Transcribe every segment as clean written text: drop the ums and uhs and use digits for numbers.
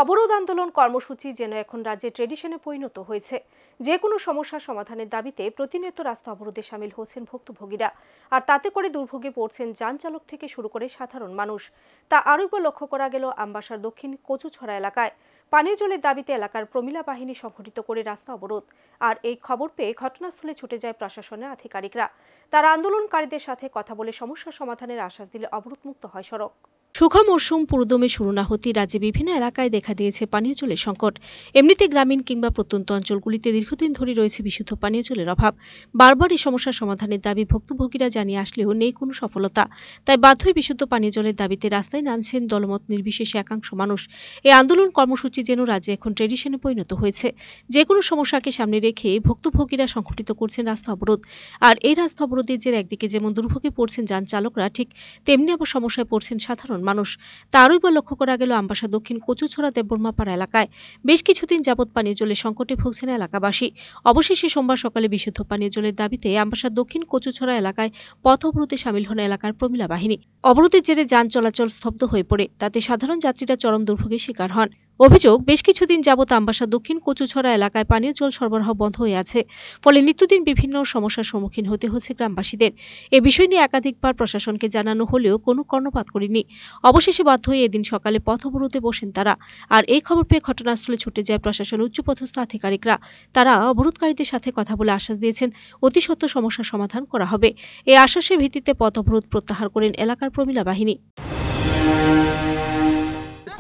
অবরোধ আন্দোলন কর্মসূচি যেন এখন রাজ্যে ট্রেডিশনে পরিণত হয়েছে। যে কোনো সমস্যার সমাধানের দাবিতে প্রতিনিয়ত রাস্তা অবরোধে সামিল হচ্ছেন ভুক্তভোগীরা, আর তাতে করে দুর্ভোগে পড়ছেন যান চালক থেকে শুরু করে সাধারণ মানুষ। তা আরও একবার লক্ষ্য করা গেল আমবাসার দক্ষিণ কচুছড়া এলাকায়। পানীয় জলের দাবিতে এলাকার প্রমিলা বাহিনী সংগঠিত করে রাস্তা অবরোধ, আর এই খবর পেয়ে ঘটনাস্থলে ছুটে যায় প্রশাসনের আধিকারিকরা। তারা আন্দোলনকারীদের সাথে কথা বলে সমস্যা সমাধানের আশ্বাস দিলে অবরোধমুক্ত হয় সড়ক। শুখা মরশুম পুরোদমে শুরু না হতেই রাজ্যে বিভিন্ন এলাকায় দেখা দিয়েছে পানীয় জলের সংকট। এমনিতে গ্রামীণ কিংবা প্রত্যন্ত অঞ্চলগুলিতে দীর্ঘদিন ধরে রয়েছে বিশুদ্ধ পানীয় জলের অভাব। বারবার এই সমস্যার সমাধানের দাবি ভুক্তভোগীরা জানিয়ে আসলেও নেই কোনো সফলতা। তাই বাধ্যই বিশুদ্ধ পানীয় জলের দাবিতে রাস্তায় নামছেন দলমত নির্বিশেষে একাংশ মানুষ। এই আন্দোলন কর্মসূচি যেন রাজ্যে এখন ট্রেডিশনে পরিণত হয়েছে। যে কোনো সমস্যাকে সামনে রেখে ভুক্তভোগীরা সংগঠিত করছেন রাস্তা অবরোধ। আর এই রাস্তা অবরোধের জের একদিকে যেমন দুর্ভোগে পড়ছেন যান চালকরা, ঠিক তেমনি আবার সমস্যায় পড়ছেন সাধারণ মানুষ। তারই বা লক্ষ্য করা গেল আমবাসা দক্ষিণ কচুছড়া দেববর্মাপাড়া এলাকায়। বেশ কিছুদিন যাবৎ পানীয় জলের সংকটে ভুগছেন এলাকাবাসী। অবশেষে সোমবার সকালে বিশুদ্ধ পানীয় জলের দাবিতে আমবাসা দক্ষিণ কচুছড়া এলাকায় পথ অবরোধে সামিল হন এলাকার প্রমিলা বাহিনী। অবরোধের জেরে যান চলাচল স্তব্ধ হয়ে পড়ে, তাতে সাধারণ যাত্রীরা চরম দুর্ভোগের শিকার হন। অভিযোগ, বেশ কিছুদিন যাবৎ আমবাসা দক্ষিণ কচুছড়া এলাকায় পানীয় জল সরবরাহ বন্ধ হয়ে আছে। ফলে নিত্যদিন বিভিন্ন সমস্যার সম্মুখীন হতে হচ্ছে গ্রামবাসীদের। এ বিষয় নিয়ে একাধিকবার প্রশাসনকে জানানো হলেও কোনো কর্ণপাত করেনি। অবশেষে বাধ্য হয়ে এদিন সকালে পথ অবরোধে বসেন তারা। আর এই খবর পেয়ে ঘটনাস্থলে ছুটে যায় প্রশাসনের উচ্চপদস্থ আধিকারিকরা। তারা অবরোধকারীদের সাথে কথা বলে আশ্বাস দিয়েছেন অতি সত্বর সমস্যার সমাধান করা হবে। এই আশ্বাসের ভিত্তিতে পথ অবরোধ প্রত্যাহার করেন এলাকার প্রমিলা বাহিনী।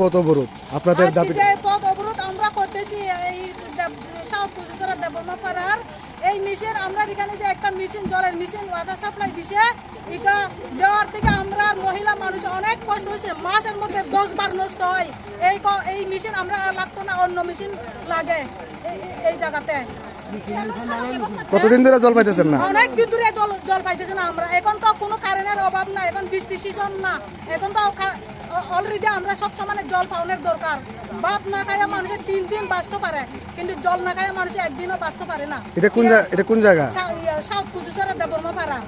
পথ অবরোধ আপনাদের দাবি? পথ অবরোধ আমরা করতেছি এই সাউথ কচুছড়া দেববর্মাপাড়ার এই মেশিন। আমরা এখানে যে একটা মেশিন, জলের মেশিন ওয়াটার সাপ্লাই দিছে, এটা দেওয়ার থেকে আমরা মহিলা মানুষ অনেক কষ্ট হয়েছে। মাসের মধ্যে 10 বার নষ্ট হয়। এই মেশিন আমরা লাগতো না, অন্য মেশিন লাগে এই জায়গাতে। কতদিন ধরে জল পাইতেছেন না? অনেক দিন ধরে জল পাইতেছে না আমরা। এখন তো কোনো কারেন্টের অভাব না, এখন বৃষ্টি সিজন না, এখন তো অলরেডি আমরা সব সময় জল পাওয়ার দরকার। ভাত না খাইয়া মানুষের 3 দিন বাঁচতে পারে, কিন্তু জল না খাইয়া মানুষ একদিনও বাঁচতে পারে না। এটা কোন জায়গা? সাউথ কচুছড়া দেববর্মাপাড়া।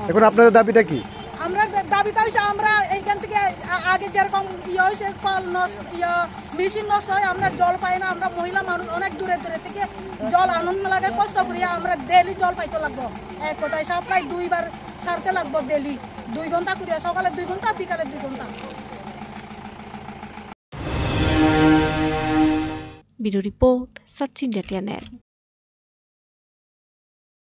এখন আপনাদের দাবিটা কি? আমরা দাবিটা হচ্ছে আমরা এইখান থেকে আগে যেরকম হয়েছে কল নষ্ট, মেশিন নষ্ট হয়, আমরা জল পাই না। আমরা মহিলা মানুষ অনেক দূরে দূরে থেকে জল আনন্দ লাগে, কষ্ট করিয়া আমরা ডেলি জল পাইতে লাগবো। এক কথায় সাপ্লাই 2 বার সারতে লাগবো ডেলি, 2 ঘন্টা করিয়া, সকালে 2 ঘন্টা, বিকালে 2 ঘন্টা। Bureau report, search India channel.